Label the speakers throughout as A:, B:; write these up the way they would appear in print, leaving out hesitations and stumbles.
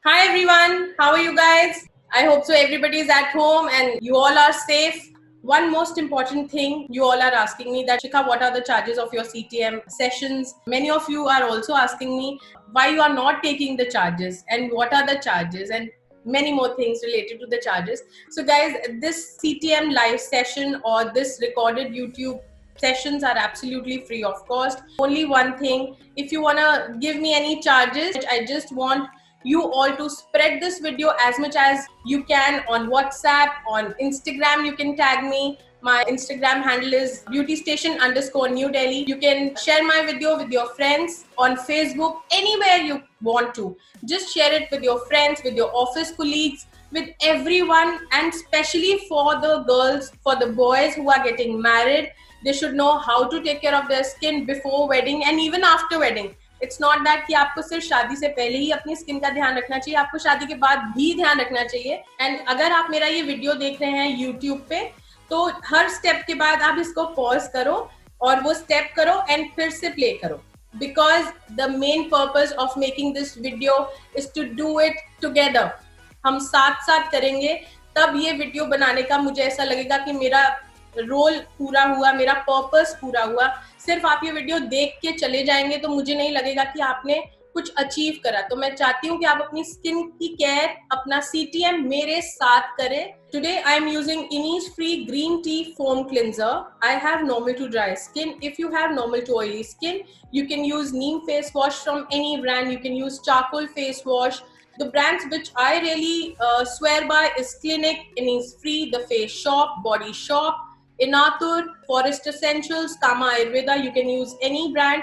A: Hi everyone, how are you guys? I hope so everybody is at home and you all are safe. One most important thing you all are asking me that Shikha, what are the charges of your CTM sessions? Many of you are also asking me why you are not taking the charges and what are the charges and many more things related to the charges. So guys, this CTM live session or this recorded YouTube sessions are absolutely free of cost. Only one thing, if you want to give me any charges, I just want you all to spread this video as much as you can on WhatsApp, on Instagram. You can tag me. My Instagram handle is beautystation_New Delhi. You can share my video with your friends on Facebook, anywhere you want to. Just share it with your friends, with your office colleagues, with everyone, and especially for the girls, for the boys who are getting married. They should know how to take care of their skin before wedding and even after wedding. It's not that कि आपको सिर्फ शादी से पहले ही अपनी skin का ध्यान रखना चाहिए, आपको शादी के बाद भी ध्यान रखना चाहिए. एंड अगर आप मेरा ये वीडियो देख रहे हैं यूट्यूब पे, तो हर स्टेप के बाद आप इसको पॉज करो और वो स्टेप करो एंड फिर से प्ले करो. Because the main purpose of making this video is to do it together. हम साथ साथ करेंगे तब ये वीडियो बनाने का मुझे ऐसा लगेगा कि मेरा रोल पूरा हुआ, मेरा पर्पस पूरा हुआ. सिर्फ आप ये वीडियो देख के चले जाएंगे तो मुझे नहीं लगेगा कि आपने कुछ अचीव करा. तो मैं चाहती हूँ कि आप अपनी स्किन की केयर, अपना CTM मेरे साथ करें. Today I am using Innisfree green tea foam cleanser. I have normal to dry skin. If you have normal to oily skin, you can use neem face wash from any brand. You can use charcoal face wash. The brands which I really swear by is Clinic, Innisfree, The Face Shop, Body Shop, Inatur, Forest Essentials, Kama Ayurveda. You can use any brand.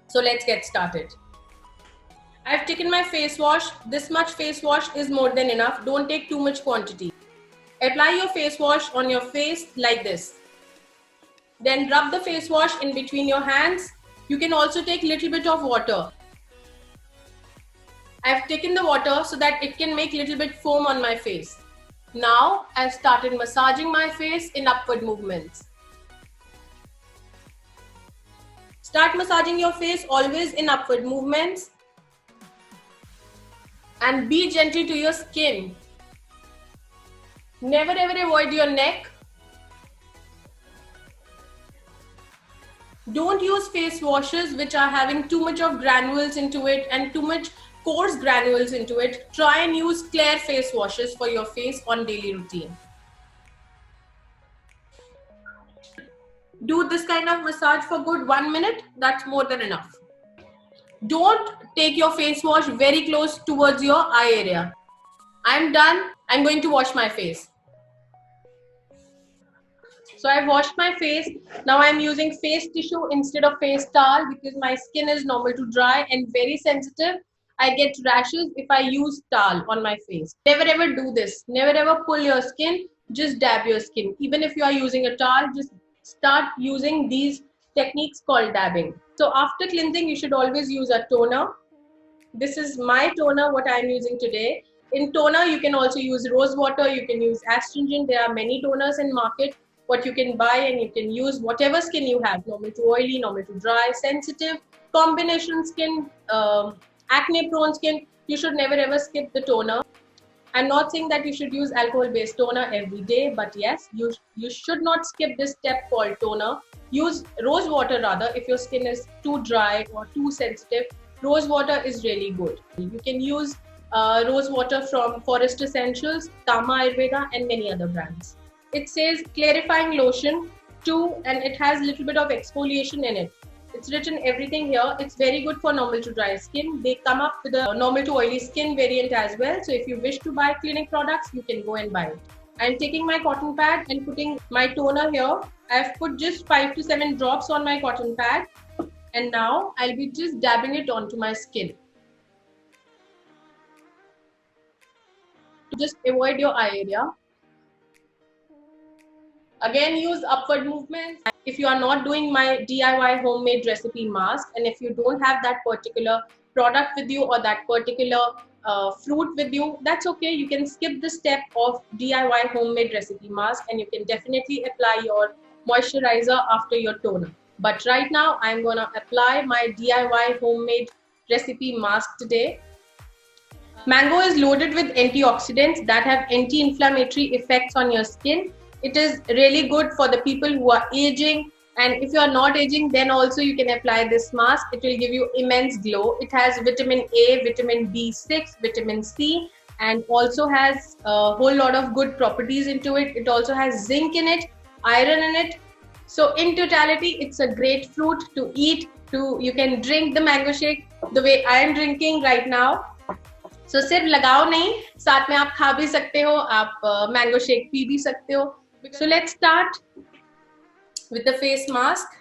A: So let's get started. I've taken my face wash. This much face wash is more than enough. Don't take too much quantity. Apply your face wash on your face like this. Then rub the face wash in between your hands. You can also take little bit of water. I've taken the water so that it can make little bit foam on my face. Now I've started massaging my face in upward movements. Start massaging your face always in upward movements. And be gentle to your skin. Never ever avoid your neck. Don't use face washes which are having too much of granules into it and too much coarse granules into it. Try and use clear face washes for your face on daily routine. Do this kind of massage for good 1 minute. That's more than enough. Don't take your face wash very close towards your eye area. I'm done. I'm going to wash my face. So I've washed my face. Now I'm using face tissue instead of face towel because my skin is normal to dry and very sensitive. I get rashes if I use towel on my face. Never ever do this. Never ever pull your skin. Just dab your skin. Even if you are using a towel, just start using these techniques called dabbing. So after cleansing, you should always use a toner. This is my toner, what I'm using today. In toner, you can also use rose water. You can use astringent. There are many toners in market. What you can buy, and you can use whatever skin you have. Normal to oily, normal to dry, sensitive, combination skin, acne prone skin. You should never ever skip the toner. I'm not saying that you should use alcohol based toner every day, but yes, you should not skip this step called toner. Use rose water rather if your skin is too dry or too sensitive. Rose water is really good. You can use rose water from Forest Essentials, Kama Ayurveda, and many other brands. It says clarifying lotion too, and it has a little bit of exfoliation in it. It's written everything here. It's very good for normal to dry skin. They come up with a normal to oily skin variant as well. So if you wish to buy Clinic products, you can go and buy it. I'm taking my cotton pad and putting my toner here. I've put just 5 to 7 drops on my cotton pad. And now I'll be just dabbing it onto my skin. Just avoid your eye area. Again, use upward movements. If you are not doing my DIY homemade recipe mask, and if you don't have that particular product with you or that particular fruit with you, that's okay. You can skip the step of DIY homemade recipe mask and you can definitely apply your moisturizer after your toner. But right now, I'm gonna apply my DIY homemade recipe mask today. Mango is loaded with antioxidants that have anti-inflammatory effects on your skin. It is really good for the people who are aging, and if you are not aging, then also you can apply this mask. It will give you immense glow. It has vitamin A, vitamin B6, vitamin C, and also has a whole lot of good properties into it. It also has zinc in it, iron in it. So in totality, it's a great fruit to eat. You can drink the mango shake the way I am drinking right now. So सिर्फ लगाओ नहीं, साथ में आप खा भी सकते हो, आप मैंगो शेक पी भी सकते हो. So let's start with the face mask.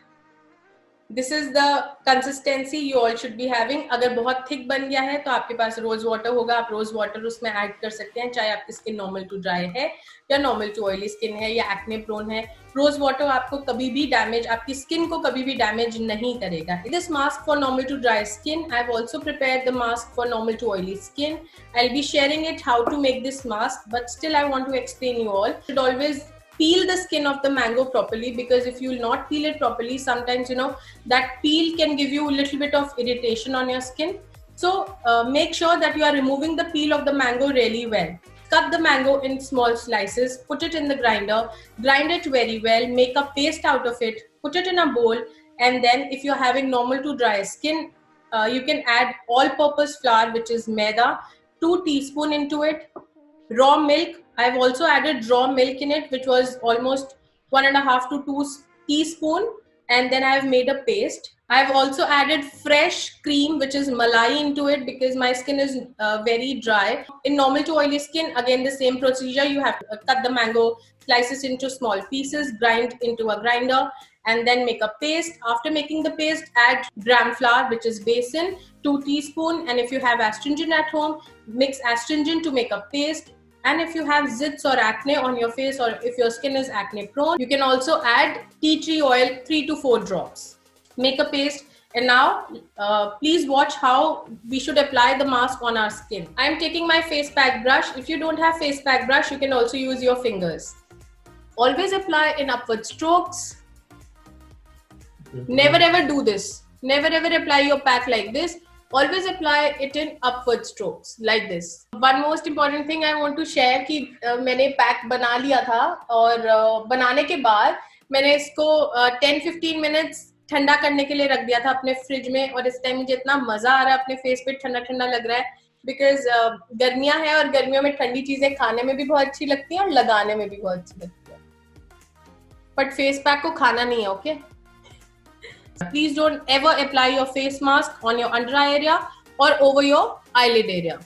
A: This is the consistency you all should be having. अगर बहुत थिक बन गया है तो आपके पास रोज वाटर होगा, आप रोज वाटर उसमें ऐड कर सकते हैं, चाहे आपकी स्किन नॉर्मल टू ड्राई है या नॉर्मल टू ऑयली स्किन है या एक्ने प्रोन है. रोज वाटर आपको कभी भी डैमेज, आपकी स्किन को कभी भी डैमेज नहीं करेगा. This mask for normal to dry skin. I have also prepared the mask for normal to oily skin. I will be sharing it how to make this mask, but still I want to explain you all. Should always peel the skin of the mango properly, because if you will not peel it properly, sometimes that peel can give you a little bit of irritation on your skin. So make sure that you are removing the peel of the mango really well. Cut the mango in small slices, put it in the grinder, grind it very well, make a paste out of it, put it in a bowl, and then if you're having normal to dry skin, you can add all-purpose flour, which is maida, 2 teaspoons into it. Raw milk, I've also added raw milk in it, which was almost 1.5 to 2 teaspoons, and then I've made a paste. I've also added fresh cream, which is malai, into it because my skin is very dry. In normal to oily skin, again the same procedure. You have to cut the mango slices into small pieces, grind into a grinder, and then make a paste. After making the paste, add gram flour, which is besan, 2 teaspoons, and if you have astringent at home, mix astringent to make a paste. And if you have zits or acne on your face, or if your skin is acne prone, you can also add tea tree oil, 3 to 4 drops. Make a paste. And now please watch how we should apply the mask on our skin. I am taking my face pack brush. If you don't have face pack brush, you can also use your fingers. Always apply in upward strokes. Never ever do this. Never ever apply your pack like this. Always apply it in upward strokes like this. One most important thing I want to share कि मैंने pack बना लिया था, और बनाने के बाद मैंने इसको 10-15 मिनट्स ठंडा करने के लिए रख दिया था अपने फ्रिज में. और इस टाइम मुझे इतना मजा आ रहा है, अपने फेस पे ठंडा ठंडा लग रहा है, बिकॉज गर्मियां हैं और गर्मियों में ठंडी चीजें खाने में भी बहुत अच्छी लगती हैं और लगाने में भी बहुत अच्छी लगती है. बट फेस पैक को खाना नहीं है, okay? Please don't ever apply your face mask on your under eye area or over your eyelid area.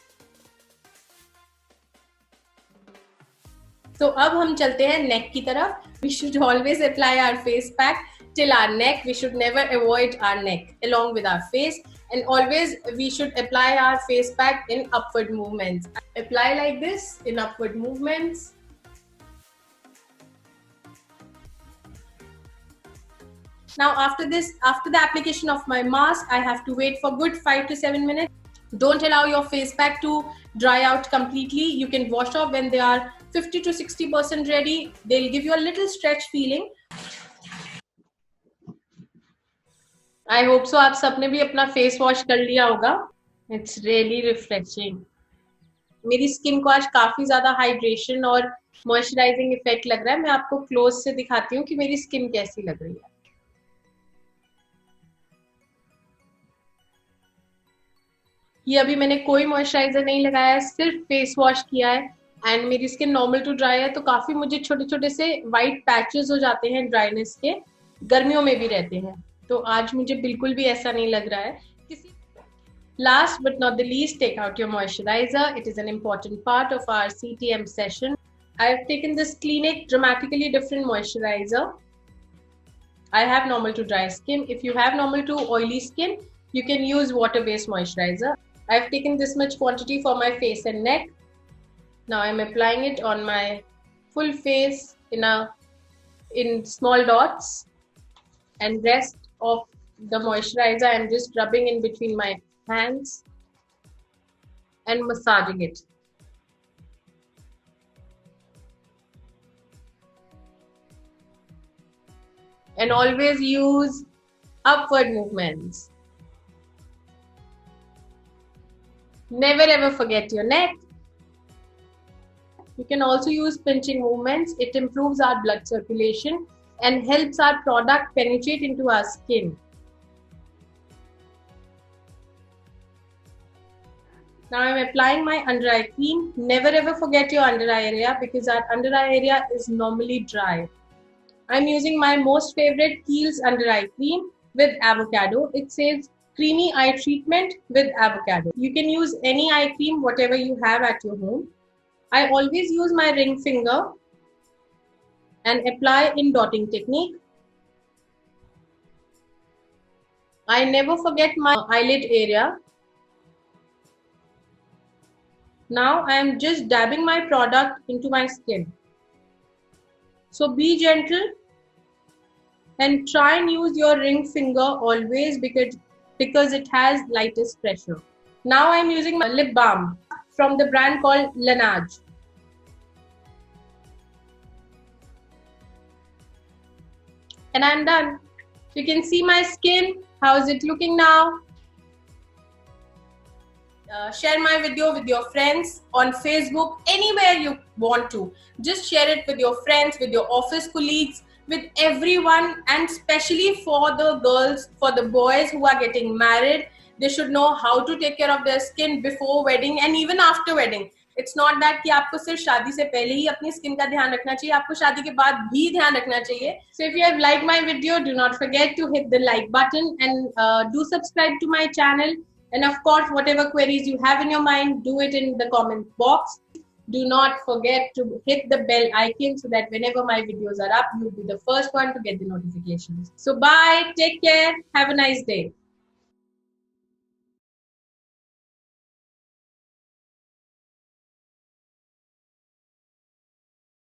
A: So अब हम चलते हैं neck की तरफ. We should always apply our face pack till our neck. We should never avoid our neck along with our face, and always we should apply our face pack in upward movements. Apply like this in upward movements. Now after this, after the application of my mask, I have to wait for good 5 to 7 minutes. Don't allow your face pack to dry out completely. You can wash off when they are 50 to 60% ready. They'll give you a little stretch feeling. I hope so. आप सबने भी अपना face wash कर लिया होगा. It's really refreshing. मेरी skin को आज काफी ज्यादा हाइड्रेशन और मॉइस्चराइजिंग इफेक्ट लग रहा है. मैं आपको क्लोज से दिखाती हूँ कि मेरी स्किन कैसी लग रही है. ये अभी मैंने कोई मॉइस्चराइजर नहीं लगाया है, सिर्फ फेस वॉश किया है, एंड मेरी स्किन नॉर्मल टू ड्राई है, तो काफी मुझे छोटे छोटे से वाइट पैचेस हो जाते हैं ड्राइनेस के, गर्मियों में भी रहते हैं, तो आज मुझे बिल्कुल भी ऐसा नहीं लग रहा है. Last but not the least, take out your moisturizer. It is an important part of our CTM session. I have taken this Clinique Dramatically Different Moisturizer. I have normal to dry skin. If you have normal to oily skin, you can use water-based moisturizer. I have taken this much quantity for my face and neck. Now I am applying it on my full face in small dots, and rest of the moisturizer I am just rubbing in between my hands and massaging it. And always use upward movements. Never ever forget your neck. You can also use pinching movements. It improves our blood circulation and helps our product penetrate into our skin. Now I'm applying my under eye cream. Never ever forget your under eye area because our under eye area is normally dry. I'm using my most favorite Kiehl's under eye cream with avocado. It says creamy eye treatment with avocado. You can use any eye cream, whatever you have at your home. I always use my ring finger and apply in dotting technique. I never forget my eyelid area. Now I am just dabbing my product into my skin. So be gentle and try and use your ring finger always because it has lightest pressure. Now I am using my lip balm from the brand called Laneige. And I'm done. You can see my skin. How is it looking now? Share my video with your friends on Facebook, anywhere you want to. Just share it with your friends, with your office colleagues, with everyone, and especially for the girls, for the boys who are getting married. They should know how to take care of their skin before wedding and even after wedding. It's not that कि आपको सिर्फ शादी से पहले ही अपनी skin का ध्यान रखना चाहिए, आपको शादी के बाद भी ध्यान रखना चाहिए. So if you have liked my video, do not forget to hit the like button and do subscribe to my channel. And of course, whatever queries you have in your mind, do it in the comment box. Do not forget to hit the bell icon so that whenever my videos are up, you'll be the first one to get the notifications. So bye, take care, have a nice day.